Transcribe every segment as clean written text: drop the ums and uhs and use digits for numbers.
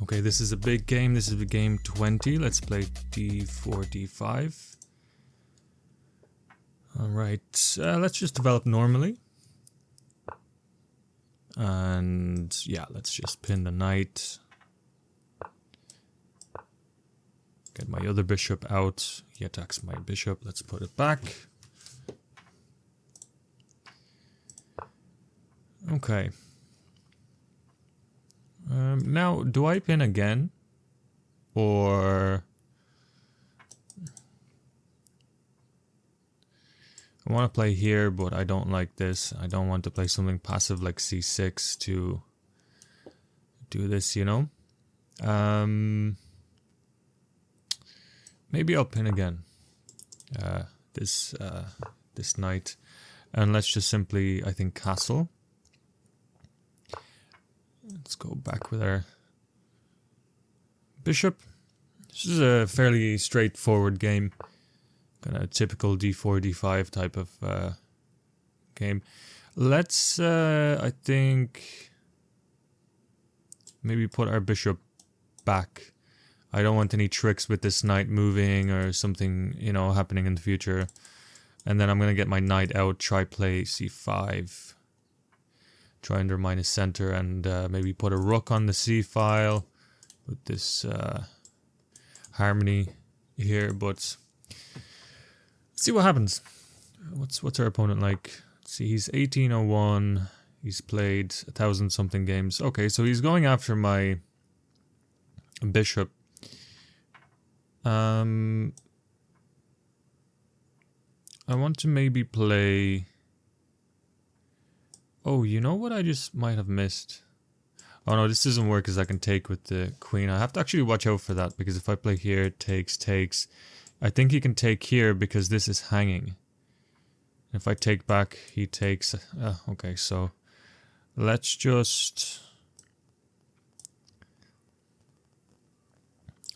Okay, this is a big game. This is the game 20. Let's play d4, d5. Alright, let's just develop normally. And yeah, let's just pin the knight. Get my other bishop out. He attacks my bishop. Let's put it back. Okay. Now, do I pin again? Or... I want to play here, but I don't like this. I don't want to play something passive like c6 to do this, you know? Maybe I'll pin again. This knight. And let's just simply, I think, castle. Let's go back with our bishop. This is a fairly straightforward game. Kind of typical d4, d5 type of game. Let's, I think, maybe put our bishop back. I don't want any tricks with this knight moving or something, you know, happening in the future. And then I'm going to get my knight out, try play c5. Try undermine his center and maybe put a rook on the c file with this harmony here, but let's see what happens. What's our opponent like? Let's see, he's 1801. He's played 1,000 something games. Okay, so he's going after my bishop. I want to maybe play... Oh, you know what I just might have missed? Oh no, this doesn't work because I can take with the queen. I have to actually watch out for that because if I play here, takes. I think he can take here because this is hanging. If I take back, he takes. Okay, so let's just...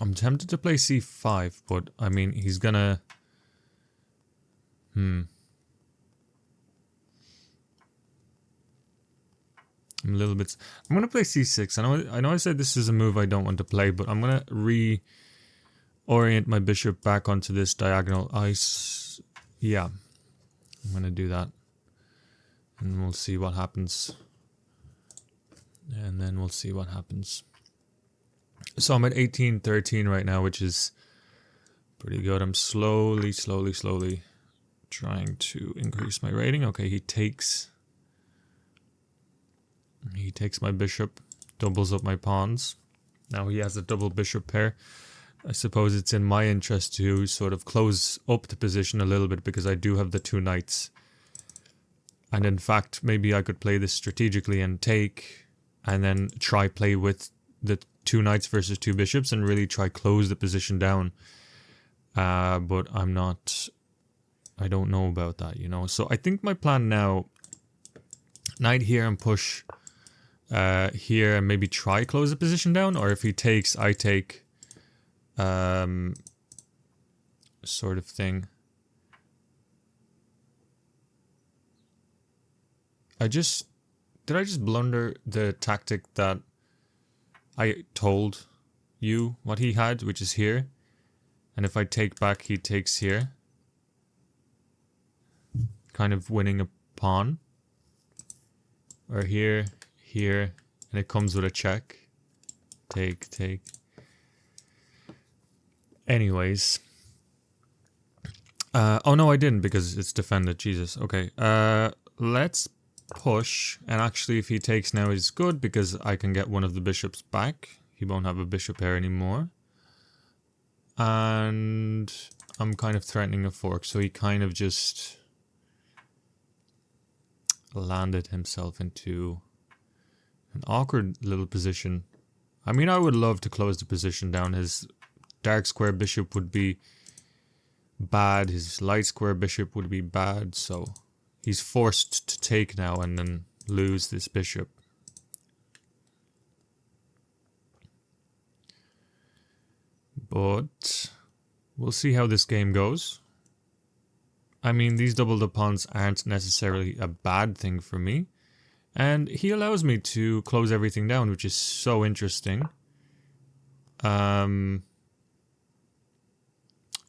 I'm tempted to play c5, but I mean, he's gonna... I'm a little bit... I'm going to play c6. I know I said this is a move I don't want to play, but I'm going to reorient my bishop back onto this diagonal ice. Yeah, I'm going to do that. And we'll see what happens. And then we'll see what happens. So I'm at 1813 right now, which is pretty good. I'm slowly trying to increase my rating. Okay, he takes my bishop, doubles up my pawns. Now he has a double bishop pair. I suppose it's in my interest to sort of close up the position a little bit because I do have the two knights. And in fact, maybe I could play this strategically and take, and then try play with the two knights versus two bishops and really try close the position down. But I'm not... I don't know about that, you know. So I think my plan now, knight here and push... here and maybe try close the position down, or if he takes, I take, sort of thing. Did I just blunder the tactic that I told you what he had, which is here, and if I take back, he takes here, kind of winning a pawn, or here, and it comes with a check. Take. Anyways. Oh no, I didn't because it's defended. Jesus. Okay. Let's push. And actually, if he takes now, it's good because I can get one of the bishops back. He won't have a bishop pair anymore. And I'm kind of threatening a fork, so he kind of just landed himself into an awkward little position. I mean, I would love to close the position down. His dark square bishop would be bad. His light square bishop would be bad. So he's forced to take now and then lose this bishop. But we'll see how this game goes. I mean, these doubled up pawns aren't necessarily a bad thing for me. And he allows me to close everything down, which is so interesting.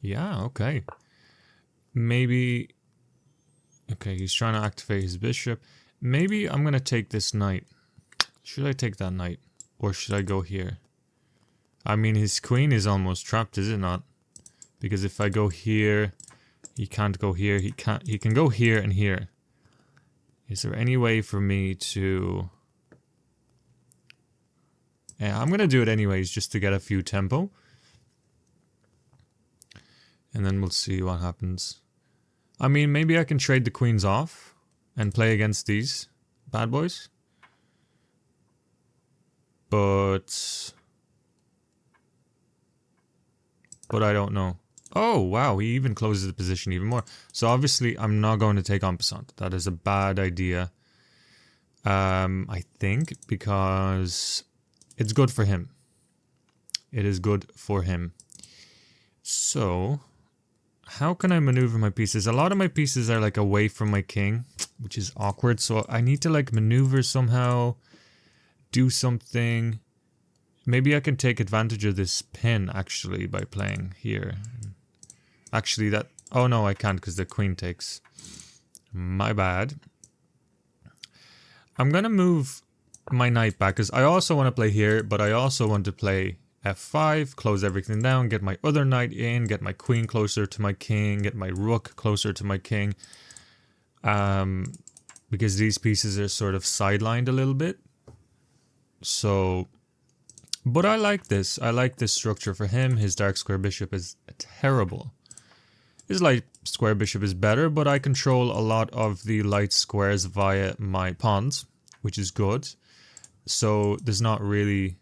Yeah, okay. Maybe... Okay, he's trying to activate his bishop. Maybe I'm going to take this knight. Should I take that knight? Or should I go here? I mean, his queen is almost trapped, is it not? Because if I go here, he can't go here. He can go here and here. Is there any way for me to... Yeah, I'm going to do it anyways, just to get a few tempo. And then we'll see what happens. I mean, maybe I can trade the queens off and play against these bad boys. But I don't know. Oh, wow, he even closes the position even more. So obviously, I'm not going to take en passant. That is a bad idea. I think, because it's good for him. It is good for him. So, how can I maneuver my pieces? A lot of my pieces are like away from my king, which is awkward. So I need to like maneuver somehow, do something. Maybe I can take advantage of this pin actually by playing here. Actually that... Oh no, I can't because the queen takes. My bad. I'm going to move my knight back because I also want to play here, but I also want to play f5, close everything down, get my other knight in, get my queen closer to my king, get my rook closer to my king. Because these pieces are sort of sidelined a little bit. So, but I like this. I like this structure for him. His dark square bishop is terrible. His light square bishop is better, but I control a lot of the light squares via my pawns, which is good. So there's not really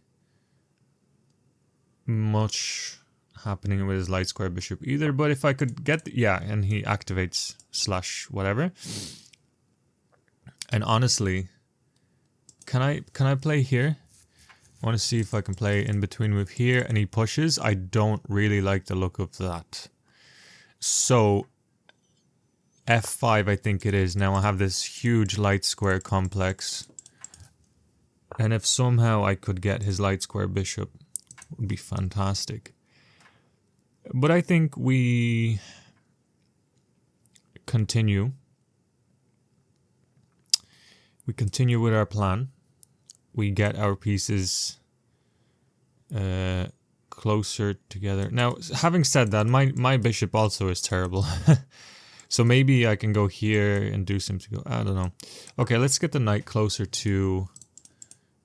much happening with his light square bishop either. But if I could get... Yeah, and he activates slash whatever. And honestly, can I play here? I want to see if I can play in between with here, and he pushes. I don't really like the look of that. So f5 I think it is. Now I have this huge light square complex. And if somehow I could get his light square bishop, it would be fantastic. But I think we continue. We continue with our plan. We get our pieces closer together. Now, having said that, my bishop also is terrible. So maybe I can go here and do something. I don't know. Okay, let's get the knight closer to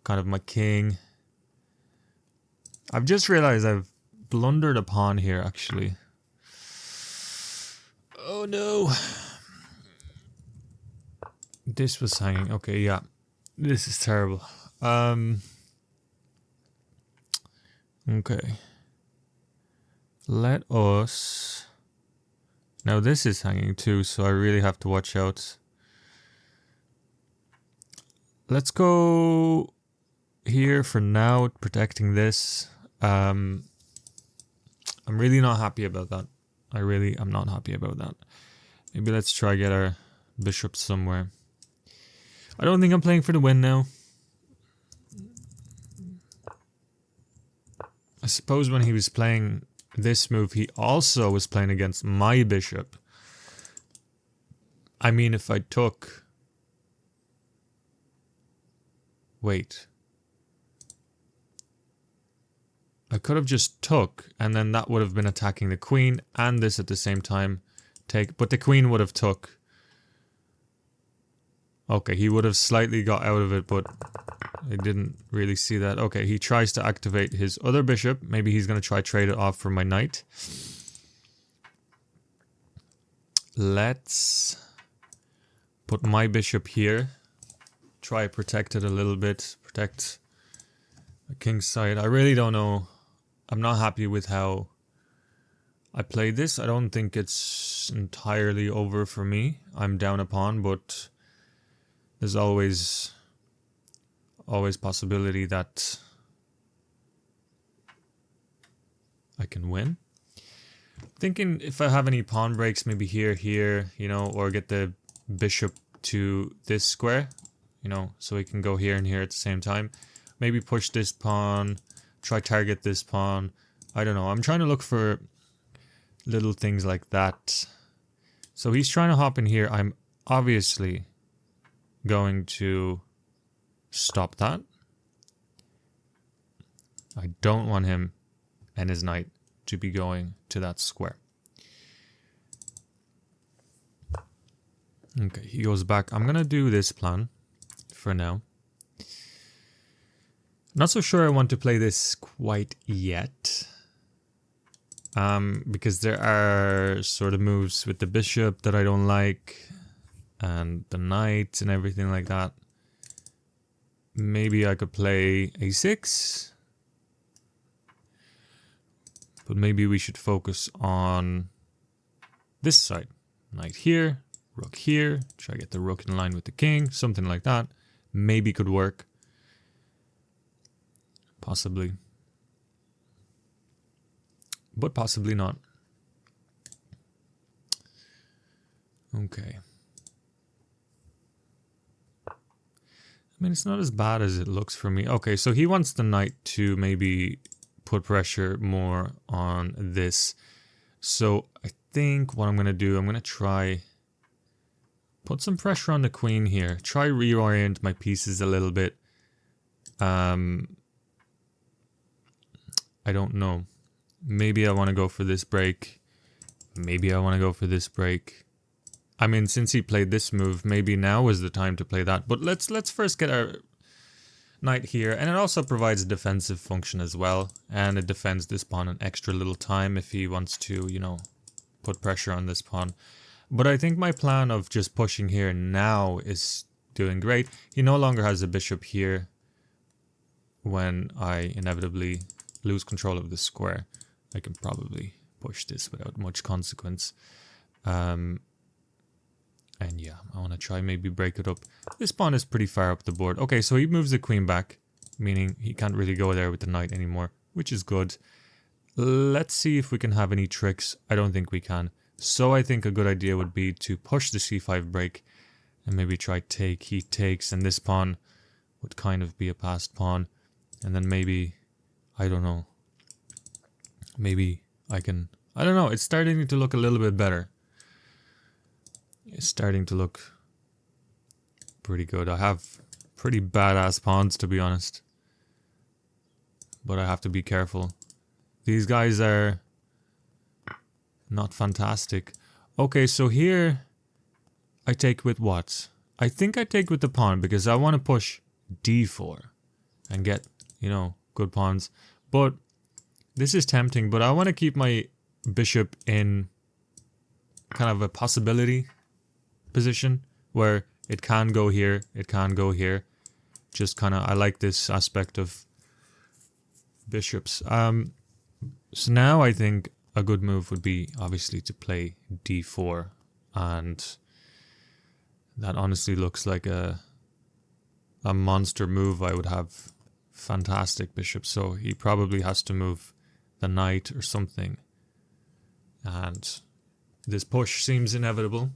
kind of my king. I've just realized I've blundered a pawn here, actually. Oh no. This was hanging. Okay, yeah. This is terrible. Okay. Let us... Now this is hanging too, so I really have to watch out. Let's go here for now, protecting this. I'm really not happy about that. I'm not happy about that. Maybe let's try get our bishop somewhere. I don't think I'm playing for the win now. I suppose when he was playing this move, he also was playing against my bishop. I mean, if I took... Wait. I could have just took, and then that would have been attacking the queen and this at the same time. But the queen would have took. Okay, he would have slightly got out of it, but I didn't really see that. Okay, he tries to activate his other bishop. Maybe he's going to try trade it off for my knight. Let's put my bishop here. Try to protect it a little bit. Protect the king's side. I really don't know. I'm not happy with how I played this. I don't think it's entirely over for me. I'm down a pawn, but there's always possibility that I can win. Thinking if I have any pawn breaks, maybe here, you know, or get the bishop to this square, you know, so we can go here and here at the same time. Maybe push this pawn try target this pawn. I don't know. I'm trying to look for little things like that. So he's trying to hop in here. I'm obviously going to stop that. I don't want him and his knight to be going to that square. Okay, he goes back. I'm going to do this plan for now. Not so sure I want to play this quite yet. Because there are sort of moves with the bishop that I don't like. And the knight and everything like that. Maybe I could play a6. But maybe we should focus on this side. Knight here, rook here. Try to get the rook in line with the king. Something like that. Maybe could work. Possibly. But possibly not. Okay. I mean, it's not as bad as it looks for me. Okay, so he wants the knight to maybe put pressure more on this. So I think what I'm going to do, I'm going to try put some pressure on the queen here. Try reorient my pieces a little bit. I don't know. Maybe I want to go for this break. Maybe I want to go for this break. I mean, since he played this move, maybe now is the time to play that. But let's first get our knight here. And it also provides a defensive function as well. And it defends this pawn an extra little time if he wants to, you know, put pressure on this pawn. But I think my plan of just pushing here now is doing great. He no longer has a bishop here when I inevitably lose control of the square. I can probably push this without much consequence. And yeah, I want to try maybe break it up. This pawn is pretty far up the board. Okay, so he moves the queen back, meaning he can't really go there with the knight anymore, which is good. Let's see if we can have any tricks. I don't think we can. So I think a good idea would be to push the c5 break and maybe try take. He takes, and this pawn would kind of be a passed pawn. And then maybe, I don't know, maybe I can, I don't know, it's starting to look a little bit better. It's starting to look pretty good. I have pretty badass pawns, to be honest. But I have to be careful. These guys are not fantastic. Okay, so here I take with what? I think I take with the pawn because I want to push d4 and get, you know, good pawns. But this is tempting, but I want to keep my bishop in kind of a possibility position where it can go here, it can go here. Just kind of, I like this aspect of bishops. So now I think a good move would be obviously to play d4, and that honestly looks like a monster move. I would have fantastic bishops, so he probably has to move the knight or something, and this push seems inevitable.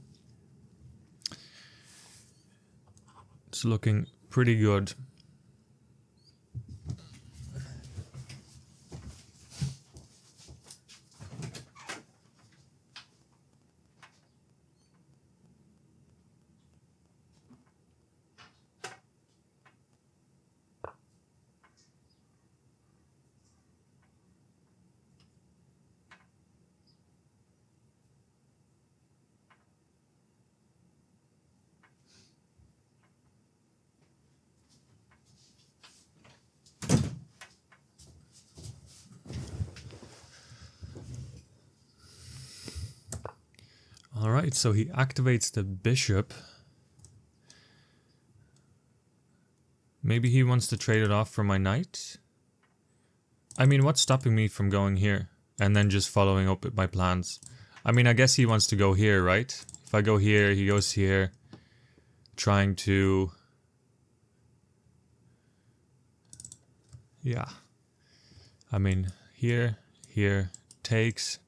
It's looking pretty good. Alright, so he activates the bishop. Maybe he wants to trade it off for my knight? I mean, what's stopping me from going here and then just following up with my plans? I mean, I guess he wants to go here, right? If I go here, he goes here, trying to... Yeah. I mean, here, takes.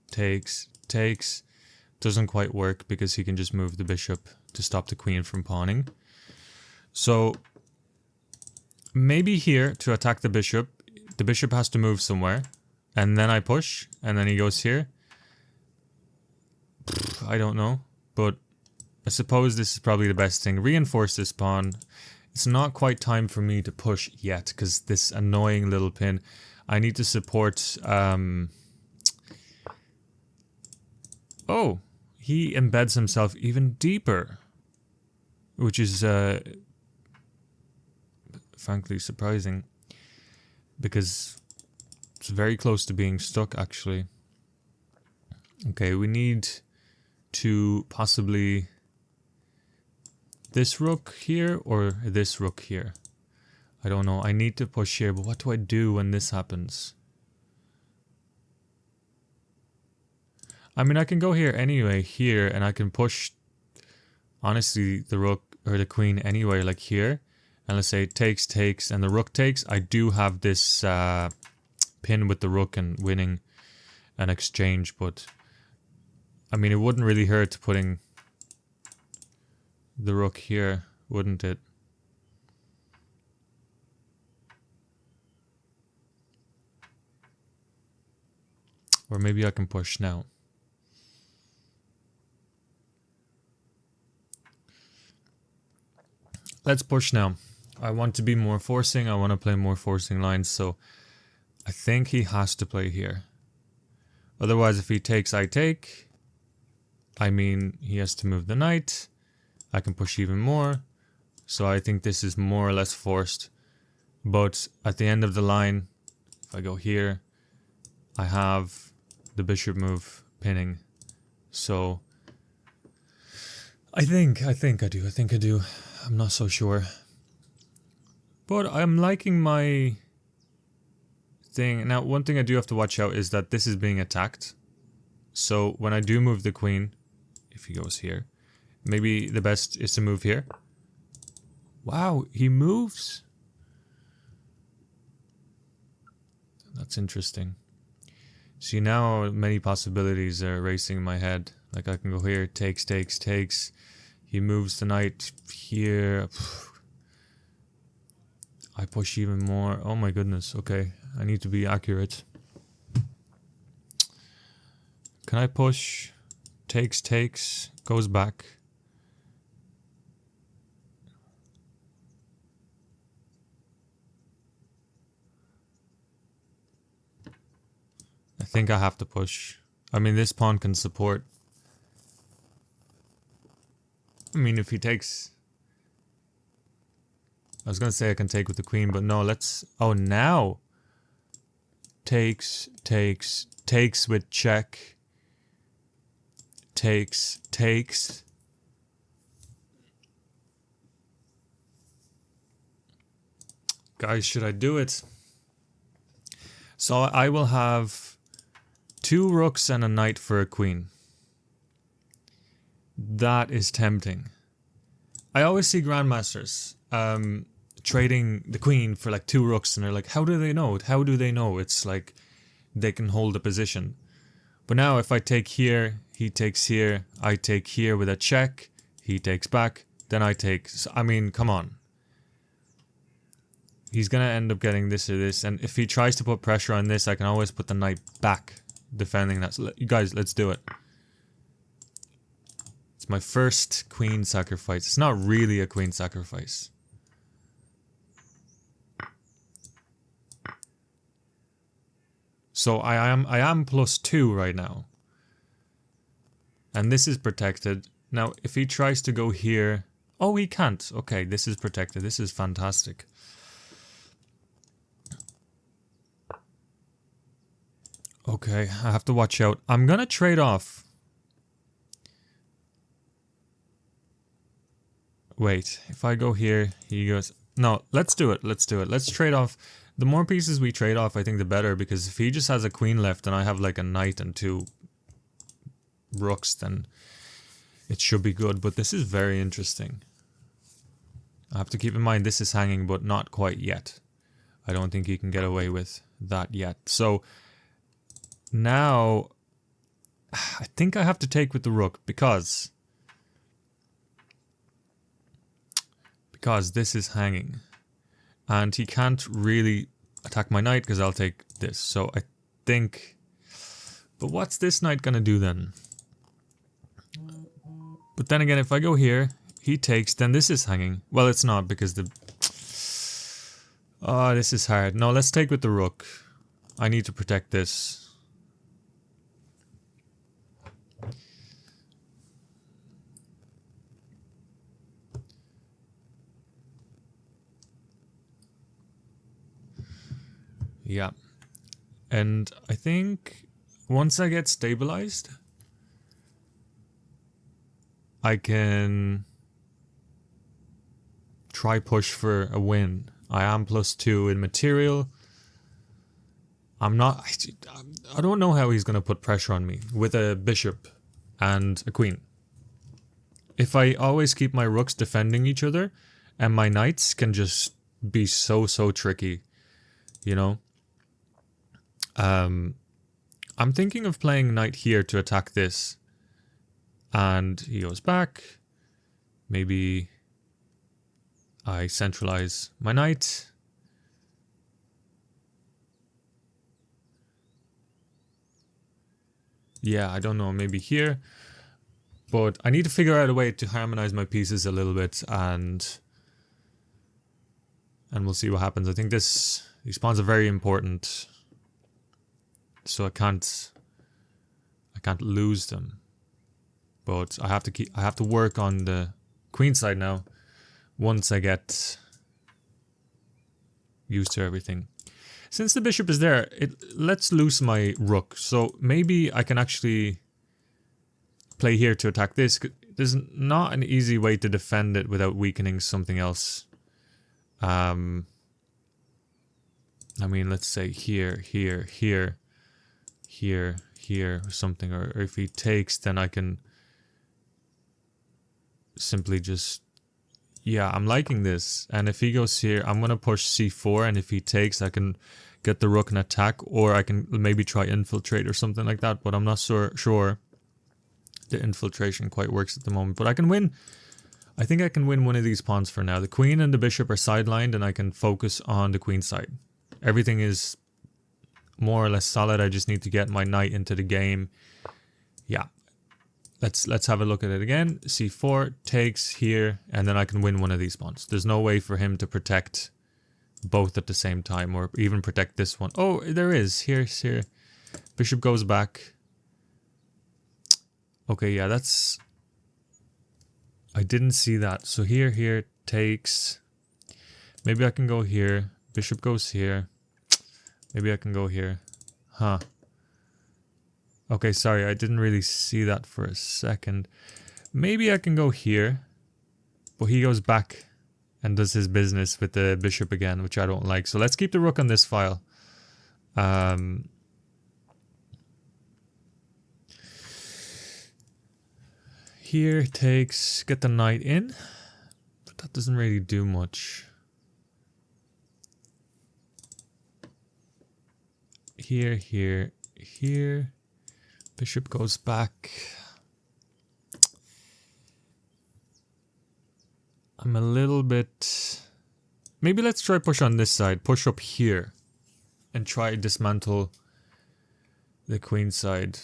Doesn't quite work because he can just move the bishop to stop the queen from pawning. So maybe here to attack the bishop, The bishop has to move somewhere. And then I push. And then he goes here. I don't know. But I suppose this is probably the best thing. Reinforce this pawn. It's not quite time for me to push yet. Because this annoying little pin. I need to support... Oh! He embeds himself even deeper. Which is... frankly surprising. Because it's very close to being stuck, actually. Okay, we need to possibly this rook here or this rook here. I don't know. I need to push here, but what do I do when this happens? I mean, I can go here anyway, here, and I can push, honestly, the rook or the queen anywhere, like here. And let's say it takes, and the rook takes. I do have this pin with the rook and winning an exchange, but I mean, it wouldn't really hurt putting the rook here, wouldn't it? Or maybe I can push now. Let's push now. I want to be more forcing. I want to play more forcing lines, so I think he has to play here. Otherwise, if he takes, I take. I mean, he has to move the knight. I can push even more. So I think this is more or less forced. But at the end of the line, if I go here, I have the bishop move pinning. So I think I do. I'm not so sure. But I'm liking my thing. Now, one thing I do have to watch out is that this is being attacked. So when I do move the queen, if he goes here, maybe the best is to move here. Wow, he moves. That's interesting. See, now many possibilities are racing in my head. Like I can go here, takes. He moves the knight here. I push even more. Oh my goodness. Okay, I need to be accurate. Can I push? Takes, goes back. I think I have to push. I mean, this pawn can support. I mean, if he takes... I was going to say I can take with the queen, but no, let's... Oh, now! Takes with check. Takes. Guys, should I do it? So I will have 2 rooks and a knight for a queen. That is tempting. I always see grandmasters trading the queen for like 2 rooks, and they're like, how do they know? How do they know? It's like they can hold the position. But now if I take here, he takes here, I take here with a check, he takes back, then I take. So, I mean, come on. He's going to end up getting this or this, and if he tries to put pressure on this, I can always put the knight back defending that. So, you guys, let's do it. It's my first queen sacrifice. It's not really a queen sacrifice. So I am +2 right now. And this is protected. Now, if he tries to go here... Oh, he can't. Okay, this is protected. This is fantastic. Okay, I have to watch out. I'm gonna trade off. Wait, if I go here, he goes... No, let's do it. Let's do it. Let's trade off. The more pieces we trade off, I think the better, because if he just has a queen left and I have like a knight and 2 rooks, then it should be good. But this is very interesting. I have to keep in mind this is hanging, but not quite yet. I don't think he can get away with that yet. So now I think I have to take with the rook because this is hanging. And he can't really... attack my knight because I'll take this. So I think... But what's this knight going to do then? But then again, if I go here, he takes, then this is hanging. Well, it's not because the... Oh, this is hard. No, let's take with the rook. I need to protect this. Yeah. And I think once I get stabilized, I can try push for a win. I am +2 in material. I'm not... I don't know how he's going to put pressure on me with a bishop and a queen. If I always keep my rooks defending each other, and my knights can just be so tricky, you know? I'm thinking of playing knight here to attack this. And he goes back. Maybe I centralize my knight. Yeah, I don't know, maybe here. But I need to figure out a way to harmonize my pieces a little bit, and we'll see what happens. I think these pawns are very important, so I can't lose them. But I have to work on the queen side now once I get used to everything. Since the bishop is there, it lets loose my rook. So maybe I can actually play here to attack this. There's not an easy way to defend it without weakening something else. I mean, let's say here, or something. Or if he takes, then I can simply just... Yeah, I'm liking this. And if he goes here, I'm going to push c4. And if he takes, I can get the rook and attack. Or I can maybe try infiltrate or something like that. But I'm not sure the infiltration quite works at the moment. But I can win. I think I can win one of these pawns for now. The queen and the bishop are sidelined. And I can focus on the queen side. Everything is more or less solid. I just need to get my knight into the game. Yeah. Let's have a look at it again. c4 takes here, and then I can win one of these pawns. There's no way for him to protect both at the same time, or even protect this one. Oh, there is. Here's here. Bishop goes back. Okay, yeah, that's... I didn't see that. So here takes. Maybe I can go here. Bishop goes here. Maybe I can go here. Huh. Okay, sorry, I didn't really see that for a second. Maybe I can go here, but he goes back and does his business with the bishop again, which I don't like. So let's keep the rook on this file. Here takes, get the knight in, but that doesn't really do much. Here. Bishop goes back. I'm a little bit... Maybe let's try push on this side. Push up here. And try dismantle the queen side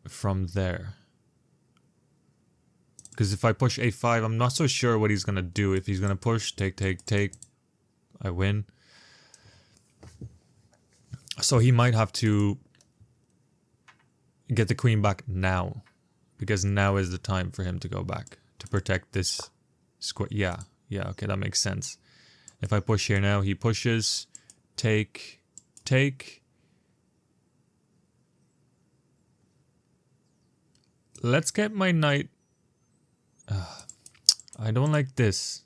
from there. Because if I push a5, I'm not so sure what he's going to do. If he's going to push, take, I win. So he might have to get the queen back now, because now is the time for him to go back to protect this square. Yeah, okay, that makes sense. If I push here now, he pushes, take. Let's get my knight. I don't like this.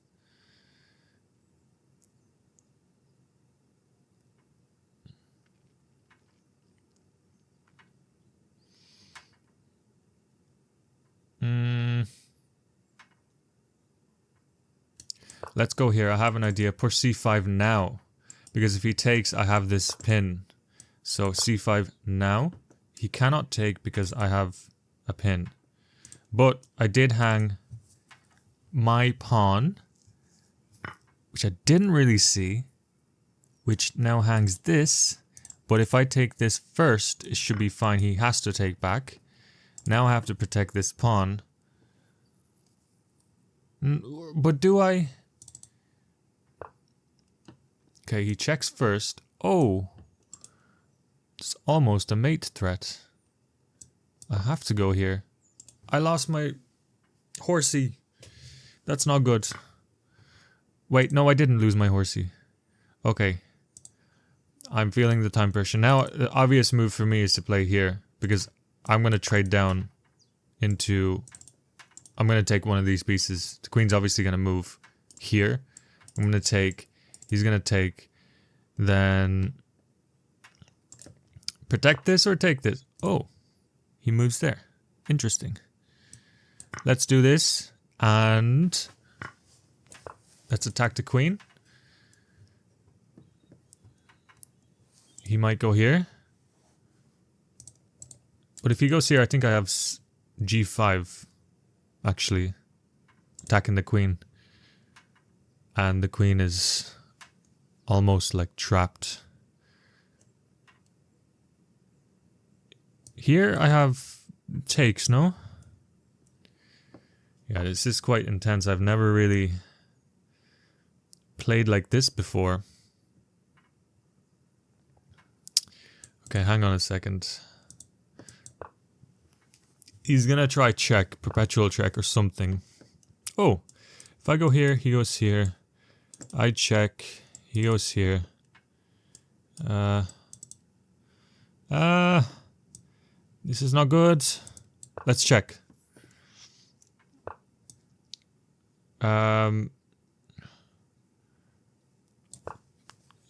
Let's go here. I have an idea. Push c5 now. Because if he takes, I have this pin. So c5 now. He cannot take because I have a pin. But I did hang my pawn, which I didn't really see. which now hangs this. But if I take this first, it should be fine. He has to take back. Now I have to protect this pawn. But do I? Okay, he checks first. Oh, it's almost a mate threat. I have to go here. I lost my horsey. That's not good. Wait, no, I didn't lose my horsey. Okay. I'm feeling the time pressure. Now, the obvious move for me is to play here, because I'm going to trade down into... I'm going to take one of these pieces. The queen's obviously going to move here. I'm going to take... He's going to take... Then... Protect this or take this? Oh. He moves there. Interesting. Let's do this. And... Let's attack the queen. He might go here. But if he goes here, I think I have g5, actually, attacking the queen. And the queen is almost like trapped. Here I have takes, no? Yeah, this is quite intense. I've never really played like this before. Okay, hang on a second. He's gonna try check, perpetual check or something. Oh, if I go here, he goes here. I check, he goes here. This is not good. Let's check.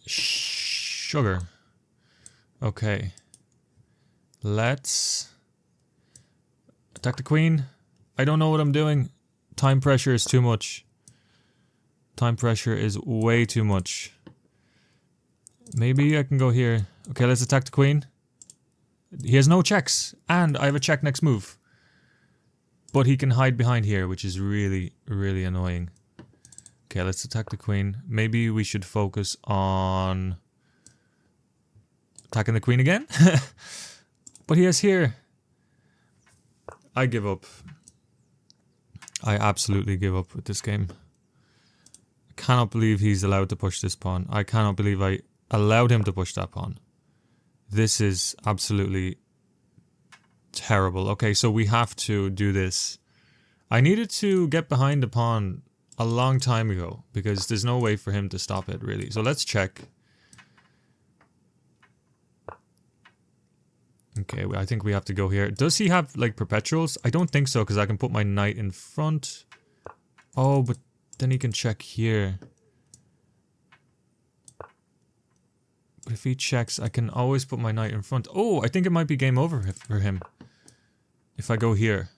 Sugar. Okay. Let's attack the queen. I don't know what I'm doing. Time pressure is too much. Time pressure is way too much. Maybe I can go here. Okay, let's attack the queen. He has no checks. And I have a check next move. But he can hide behind here, which is really, really annoying. Okay, let's attack the queen. Maybe we should focus on... attacking the queen again? But he is here. I give up. I absolutely give up with this game. I cannot believe he's allowed to push this pawn. I cannot believe I allowed him to push that pawn. This is absolutely terrible. Okay, so we have to do this. I needed to get behind the pawn a long time ago, because there's no way for him to stop it, really. So let's check. Okay, I think we have to go here. Does he have, like, perpetuals? I don't think so, because I can put my knight in front. Oh, but then he can check here. But if he checks, I can always put my knight in front. Oh, I think it might be game over for him. If I go here.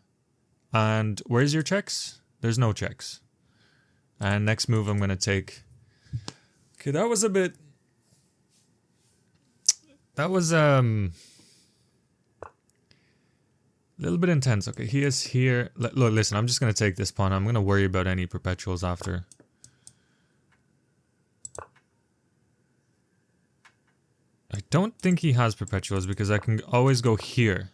And where's your checks? There's no checks. And next move I'm going to take. Okay, that was a bit... That was, a little bit intense. Okay, he is here. Look, listen, I'm just going to take this pawn. I'm going to worry about any perpetuals after. I don't think he has perpetuals because I can always go here.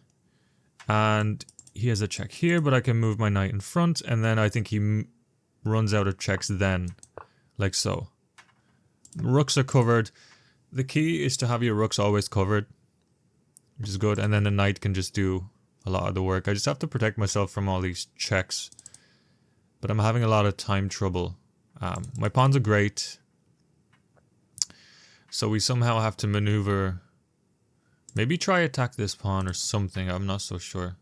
And he has a check here, but I can move my knight in front. And then I think he runs out of checks then. Like so. Rooks are covered. The key is to have your rooks always covered. Which is good. And then the knight can just do a lot of the work. I just have to protect myself from all these checks. But I'm having a lot of time trouble. My pawns are great. So we somehow have to maneuver. Maybe try attack this pawn or something. I'm not so sure.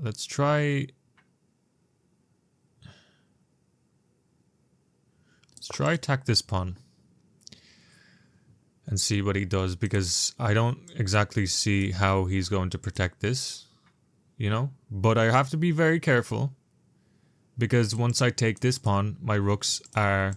Let's try... Let's try attack this pawn. And see what he does. Because I don't exactly see how he's going to protect this. You know? But I have to be very careful. Because once I take this pawn, my rooks are...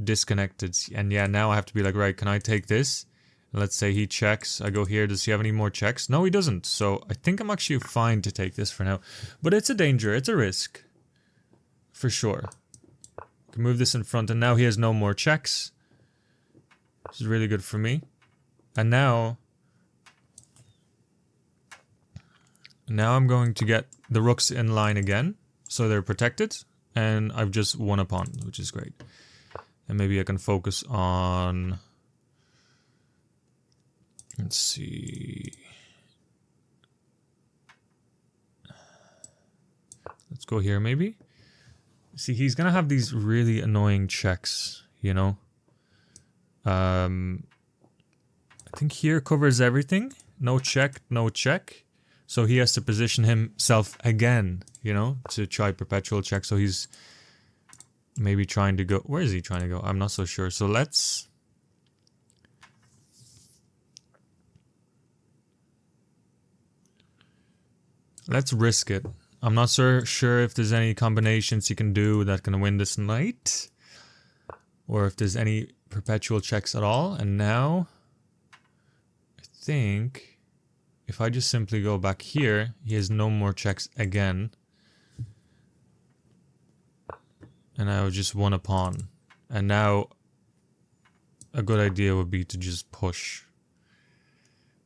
disconnected. And yeah, now I have to be like, right, can I take this? And let's say he checks. I go here. Does he have any more checks? No, he doesn't. So I think I'm actually fine to take this for now. But it's a danger. It's a risk. For sure. Can move this in front, and now he has no more checks. This is really good for me. And now I'm going to get the rooks in line again, so they're protected, and I've just won a pawn, which is great. And maybe I can focus on... Let's see... Let's go here, maybe. See, he's gonna have these really annoying checks, you know? I think here covers everything. No check, no check. So he has to position himself again, you know, to try perpetual check. So he's maybe trying to go... Where is he trying to go? I'm not so sure. So let's risk it. I'm not sure if there's any combinations you can do that can win this knight, or if there's any perpetual checks at all. And now I think if I just simply go back here, he has no more checks again. And I would just won a pawn. And now a good idea would be to just push.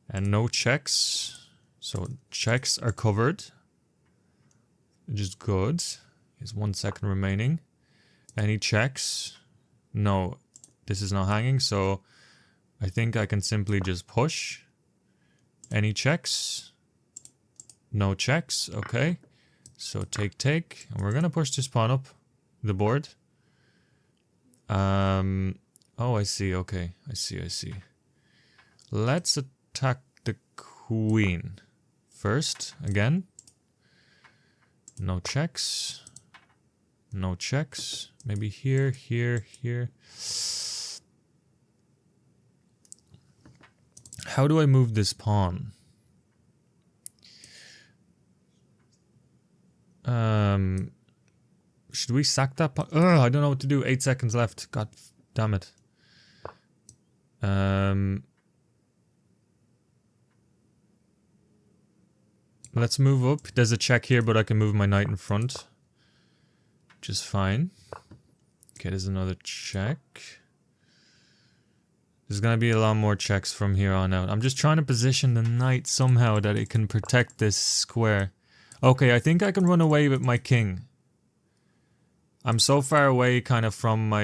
And no checks. So checks are covered. Which is good. There's 1 second remaining. Any checks? No, this is not hanging, so I think I can simply just push. Any checks? No checks, okay. So take, and we're gonna push this pawn up the board. Oh, I see, okay, I see. Let's attack the queen first, again. No checks. No checks. Maybe here. How do I move this pawn? Should we sack that pawn? Ugh, I don't know what to do. 8 seconds left. God damn it. Let's move up. There's a check here, but I can move my knight in front. Which is fine. Okay, there's another check. There's gonna be a lot more checks from here on out. I'm just trying to position the knight somehow that it can protect this square. Okay, I think I can run away with my king. I'm so far away kind of from my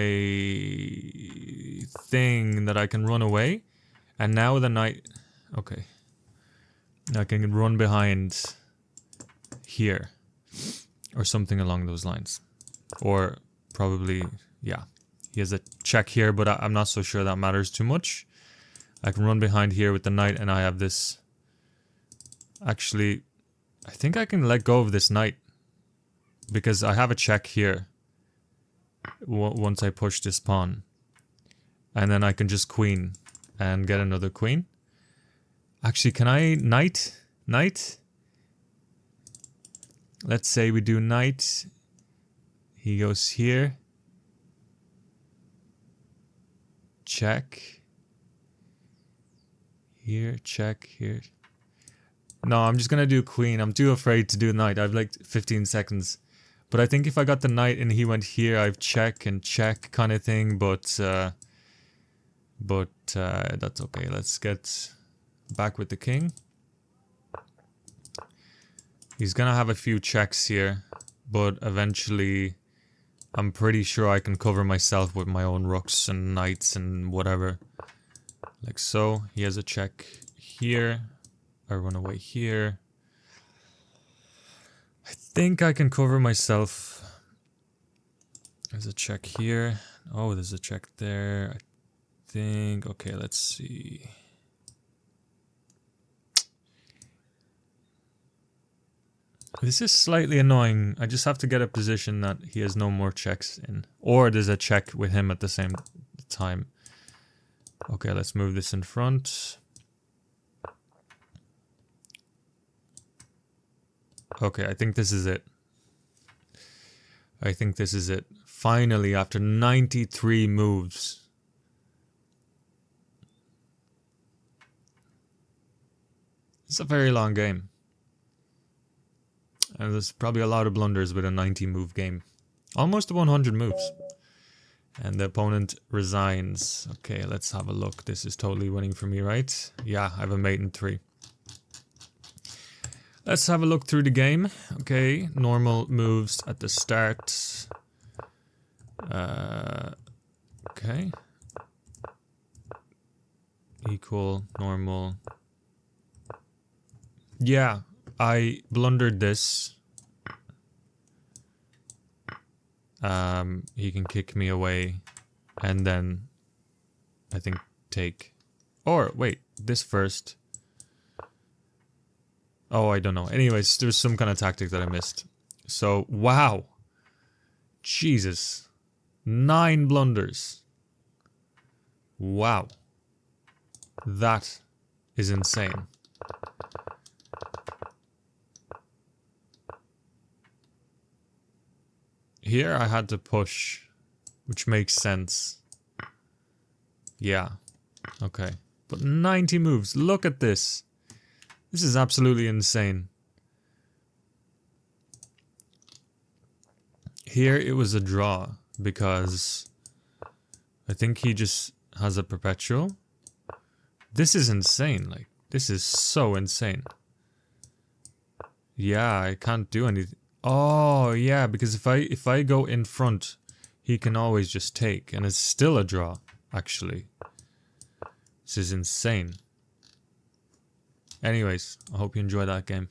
thing that I can run away. And now the knight... Okay. I can run behind here. Or something along those lines. Or probably, yeah. He has a check here, but I'm not so sure that matters too much. I can run behind here with the knight, and I have this... Actually, I think I can let go of this knight. Because I have a check here. Once I push this pawn. And then I can just queen and get another queen. Actually, can I knight? Knight? Let's say we do knight. He goes here. Check. Here, check, here. No, I'm just gonna do queen. I'm too afraid to do knight. I have like 15 seconds. But I think if I got the knight and he went here, I've check and check kind of thing. But that's okay. Let's get back with the king. He's gonna have a few checks here, but eventually I'm pretty sure I can cover myself with my own rooks and knights and whatever. Like so. He has a check here. I run away here. I think I can cover myself. There's a check here. Oh, there's a check there. I think. Okay, let's see. This is slightly annoying. I just have to get a position that he has no more checks in. Or there's a check with him at the same time. Okay, let's move this in front. Okay, I think this is it. I think this is it. Finally, after 93 moves. It's a very long game. And there's probably a lot of blunders with a 90 move game. Almost 100 moves. And the opponent resigns. Okay, let's have a look. This is totally winning for me, right? Yeah, I have a mate in 3. Let's have a look through the game. Okay, normal moves at the start. Okay. Equal, normal. Yeah, I blundered this. He can kick me away. And then, I think, take. Or, wait, this first. Oh, I don't know. Anyways, there's some kind of tactic that I missed. So, wow. Jesus. 9 blunders. Wow. That is insane. Here I had to push, which makes sense. Yeah. Okay. But 90 moves. Look at this. This is absolutely insane. Here it was a draw because I think he just has a perpetual. This is insane. Like, this is so insane. Yeah, I can't do anything. Oh, yeah, because if I go in front, he can always just take, and it's still a draw, actually. This is insane. Anyways, I hope you enjoy that game.